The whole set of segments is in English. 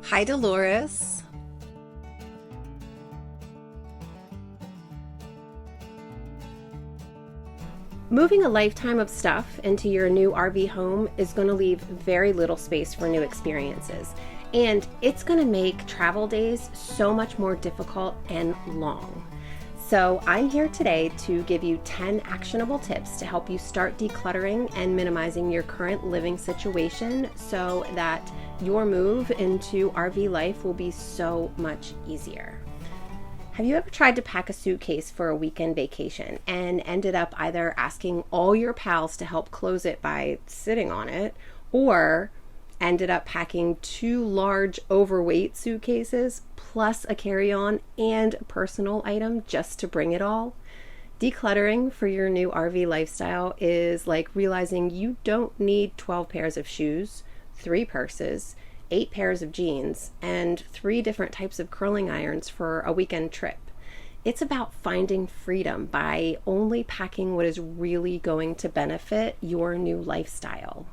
Hi, Dolores. Moving a lifetime of stuff into your new RV home is going to leave very little space for new experiences, and it's going to make travel days so much more difficult and long. So I'm here today to give you 10 actionable tips to help you start decluttering and minimizing your current living situation so that your move into RV life will be so much easier. Have you ever tried to pack a suitcase for a weekend vacation and ended up either asking all your pals to help close it by sitting on it, or ended up packing 2 large overweight suitcases plus a carry-on and personal item just to bring it all? Decluttering for your new RV lifestyle is like realizing you don't need 12 pairs of shoes, 3 purses, 8 pairs of jeans, and 3 different types of curling irons for a weekend trip. It's about finding freedom by only packing what is really going to benefit your new lifestyle.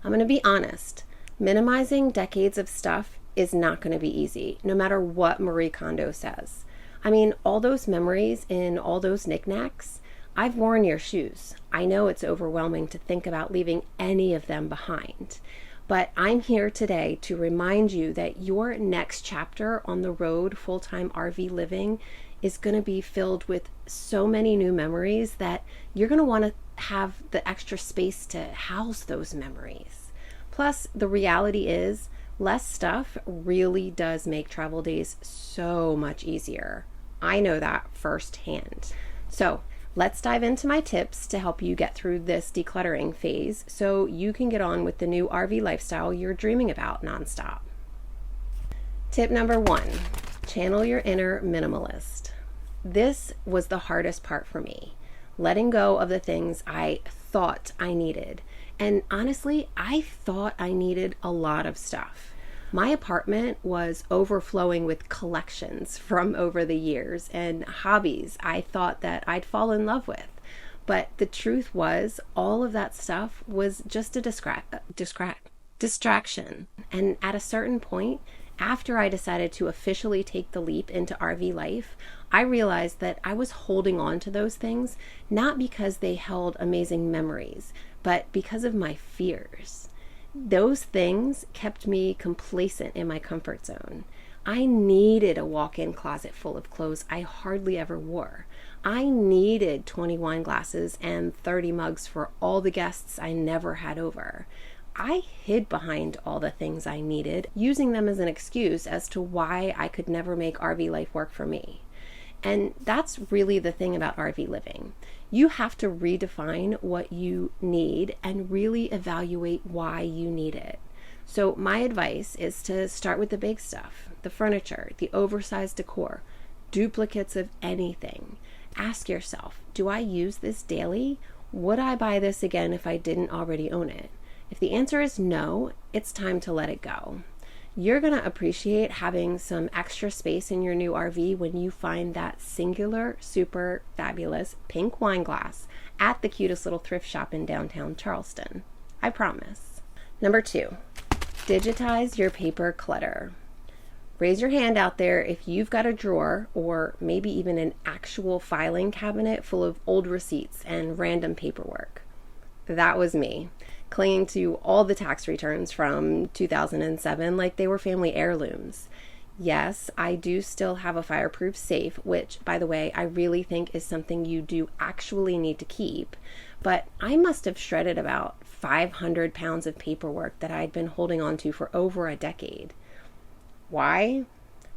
I'm going to be honest, minimizing decades of stuff is not going to be easy, no matter what Marie Kondo says. I mean, all those memories in all those knickknacks, I've worn your shoes. I know it's overwhelming to think about leaving any of them behind. But I'm here today to remind you that your next chapter on the road full-time RV living is going to be filled with so many new memories that you're going to want to have the extra space to house those memories. Plus, the reality is, less stuff really does make travel days so much easier. I know that firsthand. So, let's dive into my tips to help you get through this decluttering phase so you can get on with the new RV lifestyle you're dreaming about nonstop. Tip number 1, channel your inner minimalist. This was the hardest part for me, letting go of the things I thought I needed. And honestly, I thought I needed a lot of stuff. My apartment was overflowing with collections from over the years and hobbies I thought that I'd fall in love with. But the truth was, all of that stuff was just a distraction. And at a certain point, after I decided to officially take the leap into RV life, I realized that I was holding on to those things not because they held amazing memories, but because of my fears. Those things kept me complacent in my comfort zone. I needed a walk-in closet full of clothes I hardly ever wore. I needed 20 wine glasses and 30 mugs for all the guests I never had over. I hid behind all the things I needed, using them as an excuse as to why I could never make RV life work for me. And that's really the thing about RV living. You have to redefine what you need and really evaluate why you need it. So my advice is to start with the big stuff, the furniture, the oversized decor, duplicates of anything. Ask yourself, do I use this daily? Would I buy this again if I didn't already own it? If the answer is no, it's time to let it go. You're going to appreciate having some extra space in your new RV when you find that singular, super fabulous pink wine glass at the cutest little thrift shop in downtown Charleston. I promise. Number 2, digitize your paper clutter. Raise your hand out there if you've got a drawer or maybe even an actual filing cabinet full of old receipts and random paperwork. That was me, clinging to all the tax returns from 2007 like they were family heirlooms. Yes, I do still have a fireproof safe, which, by the way, I really think is something you do actually need to keep. But I must have shredded about 500 pounds of paperwork that I'd been holding on to for over a decade. Why?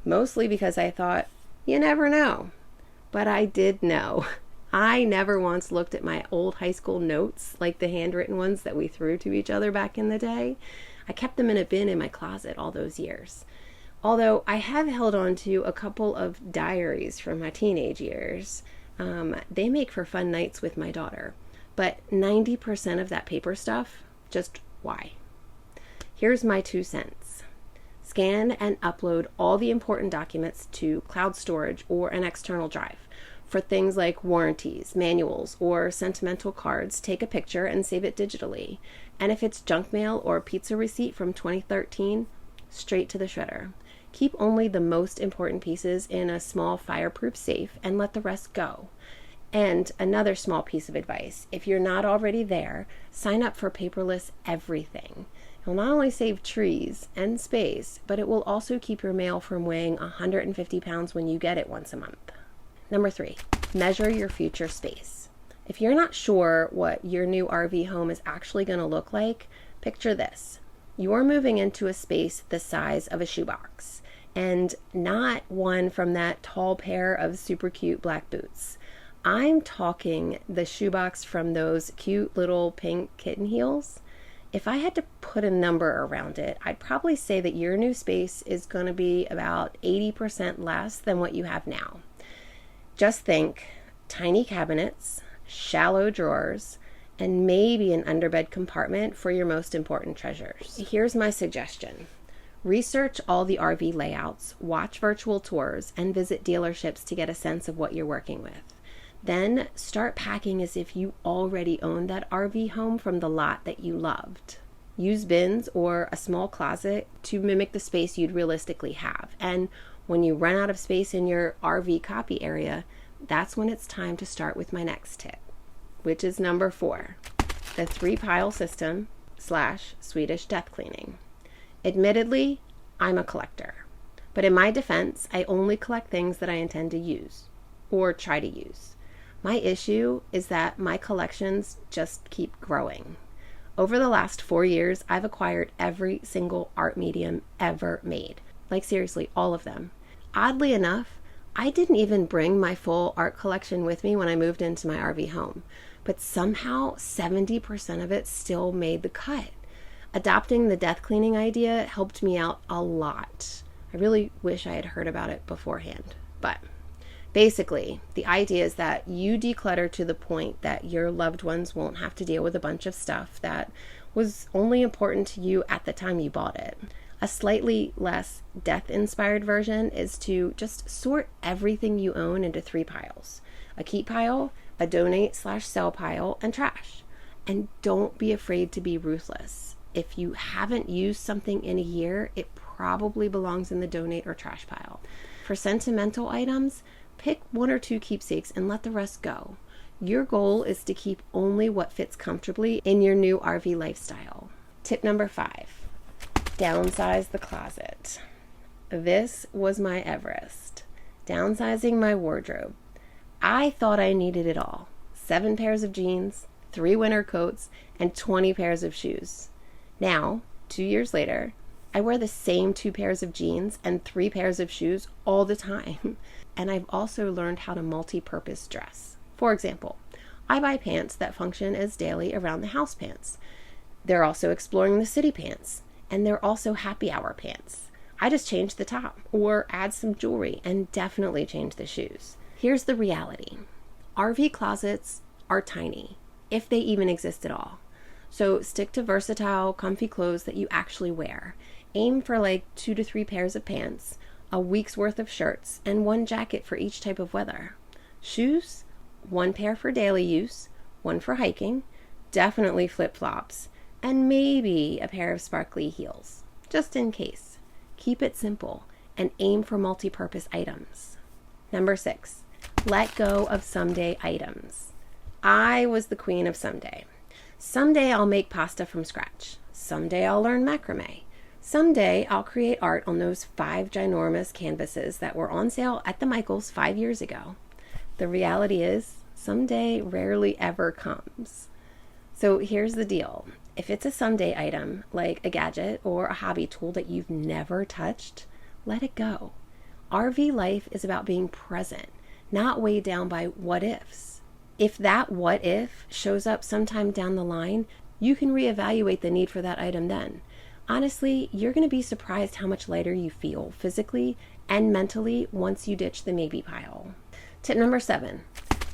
Mostly because I thought, you never know. But I did know. I never once looked at my old high school notes, like the handwritten ones that we threw to each other back in the day. I kept them in a bin in my closet all those years. Although I have held on to a couple of diaries from my teenage years. They make for fun nights with my daughter. But 90% of that paper stuff, just why? Here's my 2 cents. Scan and upload all the important documents to cloud storage or an external drive. For things like warranties, manuals, or sentimental cards, take a picture and save it digitally. And if it's junk mail or a pizza receipt from 2013, straight to the shredder. Keep only the most important pieces in a small fireproof safe and let the rest go. And another small piece of advice, if you're not already there, sign up for paperless everything. It will not only save trees and space, but it will also keep your mail from weighing 150 pounds when you get it once a month. Number 3, measure your future space. If you're not sure what your new RV home is actually going to look like, picture this. You're moving into a space the size of a shoebox, and not one from that tall pair of super cute black boots. I'm talking the shoebox from those cute little pink kitten heels. If I had to put a number around it, I'd probably say that your new space is going to be about 80% less than what you have now. Just think tiny cabinets, shallow drawers, and maybe an underbed compartment for your most important treasures. Here's my suggestion. Research all the RV layouts, watch virtual tours, and visit dealerships to get a sense of what you're working with. Then start packing as if you already owned that RV home from the lot that you loved. Use bins or a small closet to mimic the space you'd realistically have. And when you run out of space in your RV copy area, that's when it's time to start with my next tip, which is number 4, the 3-pile system / Swedish death cleaning. Admittedly, I'm a collector, but in my defense, I only collect things that I intend to use or try to use. My issue is that my collections just keep growing. Over the last 4 years, I've acquired every single art medium ever made. Like seriously, all of them. Oddly enough, I didn't even bring my full art collection with me when I moved into my RV home, but somehow 70% of it still made the cut. Adopting the death cleaning idea helped me out a lot. I really wish I had heard about it beforehand, but basically, the idea is that you declutter to the point that your loved ones won't have to deal with a bunch of stuff that was only important to you at the time you bought it. A slightly less death-inspired version is to just sort everything you own into 3 piles. A keep pile, a donate/sell pile, and trash. And don't be afraid to be ruthless. If you haven't used something in a year, it probably belongs in the donate or trash pile. For sentimental items, pick 1 or 2 keepsakes and let the rest go. Your goal is to keep only what fits comfortably in your new RV lifestyle. Tip number 5, downsize the closet. This was my Everest. Downsizing my wardrobe. I thought I needed it all. 7 pairs of jeans, 3 winter coats, and 20 pairs of shoes. Now, 2 years later, I wear the same 2 pairs of jeans and 3 pairs of shoes all the time. And I've also learned how to multi-purpose dress. For example, I buy pants that function as daily around the house pants. They're also exploring the city pants, and they're also happy hour pants. I just change the top or add some jewelry and definitely change the shoes. Here's the reality. RV closets are tiny, if they even exist at all. So stick to versatile, comfy clothes that you actually wear. Aim for like 2 to 3 pairs of pants, a week's worth of shirts, and 1 jacket for each type of weather. Shoes, 1 pair for daily use, 1 for hiking, definitely flip-flops, and maybe a pair of sparkly heels, just in case. Keep it simple and aim for multi-purpose items. Number 6, let go of someday items. I was the queen of someday. Someday I'll make pasta from scratch. Someday I'll learn macrame. Someday I'll create art on those 5 ginormous canvases that were on sale at the Michaels 5 years ago. The reality is, someday rarely ever comes. So here's the deal. If it's a someday item, like a gadget or a hobby tool that you've never touched, let it go. RV life is about being present, not weighed down by what ifs. If that what if shows up sometime down the line, you can reevaluate the need for that item then. Honestly, you're going to be surprised how much lighter you feel physically and mentally once you ditch the maybe pile. Tip number 7,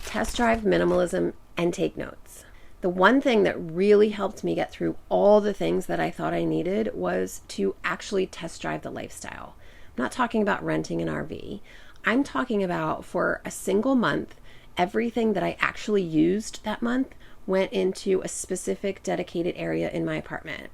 test drive minimalism and take notes. The one thing that really helped me get through all the things that I thought I needed was to actually test drive the lifestyle. I'm not talking about renting an RV. I'm talking about for a single month, everything that I actually used that month went into a specific dedicated area in my apartment.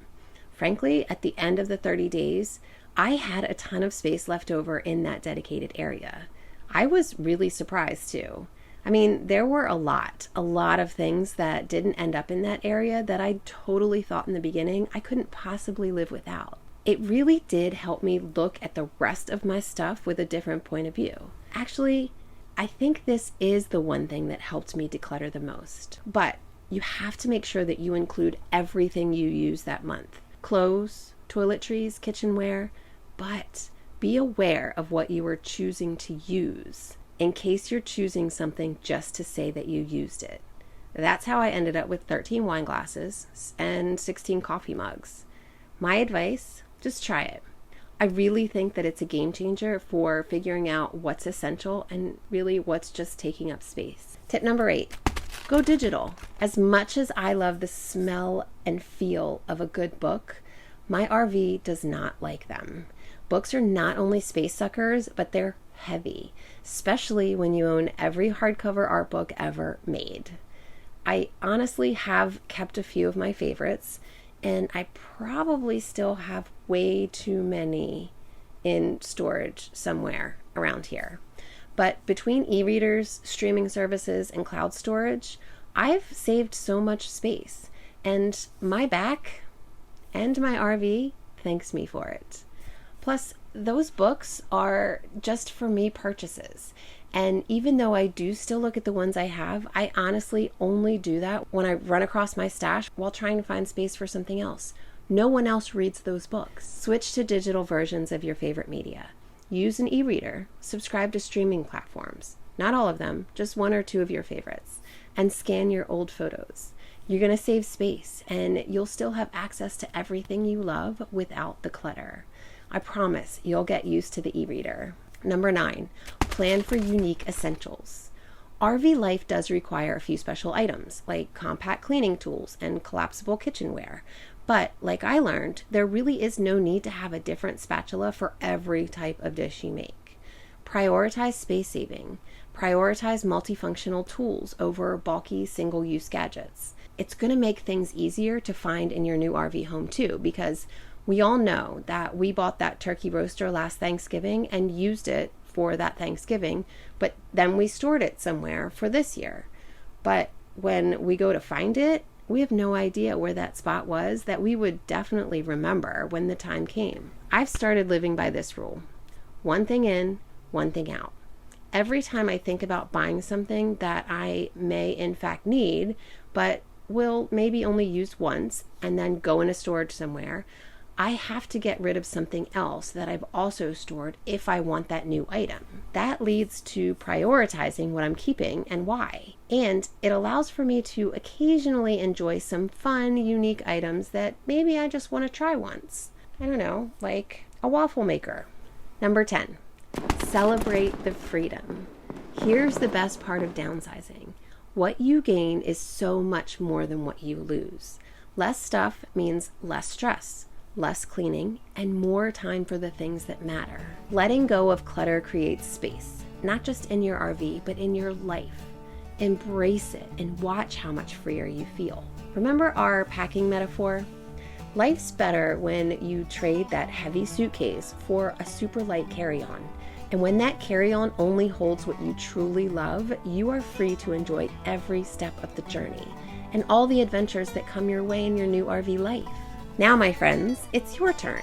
Frankly, at the end of the 30 days, I had a ton of space left over in that dedicated area. I was really surprised too. I mean, there were a lot of things that didn't end up in that area that I totally thought in the beginning I couldn't possibly live without. It really did help me look at the rest of my stuff with a different point of view. Actually, I think this is the one thing that helped me declutter the most. But you have to make sure that you include everything you use that month. Clothes, toiletries, kitchenware, but be aware of what you are choosing to use in case you're choosing something just to say that you used it. That's how I ended up with 13 wine glasses and 16 coffee mugs. My advice, just try it. I really think that it's a game changer for figuring out what's essential and really what's just taking up space. Tip number 8, go digital. As much as I love the smell and feel of a good book, my RV does not like them. Books are not only space suckers, but they're heavy, especially when you own every hardcover art book ever made. I honestly have kept a few of my favorites, and I probably still have way too many in storage somewhere around here. But between e-readers, streaming services, and cloud storage, I've saved so much space, and my back and my RV thanks me for it. Plus, those books are just for me purchases. And even though I do still look at the ones I have, I honestly only do that when I run across my stash while trying to find space for something else. No one else reads those books. Switch to digital versions of your favorite media. Use an e-reader. Subscribe to streaming platforms. Not all of them, just one or two of your favorites. And scan your old photos. You're going to save space, and you'll still have access to everything you love without the clutter. I promise you'll get used to the e-reader. Number 9, plan for unique essentials. RV life does require a few special items, like compact cleaning tools and collapsible kitchenware. But like I learned, there really is no need to have a different spatula for every type of dish you make. Prioritize space saving. Prioritize multifunctional tools over bulky single-use gadgets. It's going to make things easier to find in your new RV home too, because we all know that we bought that turkey roaster last Thanksgiving and used it for that Thanksgiving, but then we stored it somewhere for this year. But when we go to find it, we have no idea where that spot was that we would definitely remember when the time came. I've started living by this rule. One thing in, one thing out. Every time I think about buying something that I may in fact need, but will maybe only use once and then go in a storage somewhere, I have to get rid of something else that I've also stored if I want that new item. That leads to prioritizing what I'm keeping and why. And it allows for me to occasionally enjoy some fun, unique items that maybe I just want to try once. I don't know, like a waffle maker. Number 10, celebrate the freedom. Here's the best part of downsizing. What you gain is so much more than what you lose. Less stuff means less stress, less cleaning, and more time for the things that matter. Letting go of clutter creates space, not just in your RV, but in your life. Embrace it and watch how much freer you feel. Remember our packing metaphor? Life's better when you trade that heavy suitcase for a super light carry-on. And when that carry-on only holds what you truly love, you are free to enjoy every step of the journey and all the adventures that come your way in your new RV life. Now, my friends, it's your turn.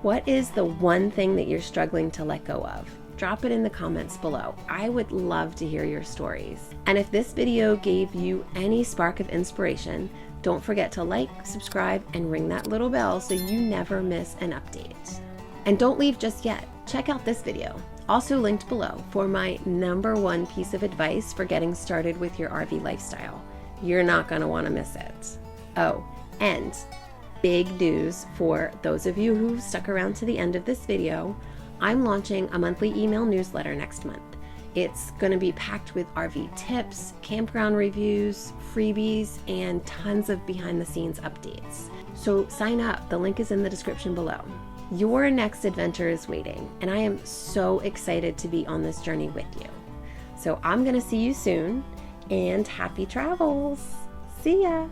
What is the one thing that you're struggling to let go of? Drop it in the comments below. I would love to hear your stories. And if this video gave you any spark of inspiration, don't forget to like, subscribe, and ring that little bell so you never miss an update. And don't leave just yet. Check out this video, also linked below, for my #1 piece of advice for getting started with your RV lifestyle. You're not going to want to miss it. Oh, and big news for those of you who stuck around to the end of this video, I'm launching a monthly email newsletter next month. It's going to be packed with RV tips, campground reviews, freebies, and tons of behind-the-scenes updates. So sign up. The link is in the description below. Your next adventure is waiting, and I am so excited to be on this journey with you. So I'm going to see you soon, and happy travels. See ya.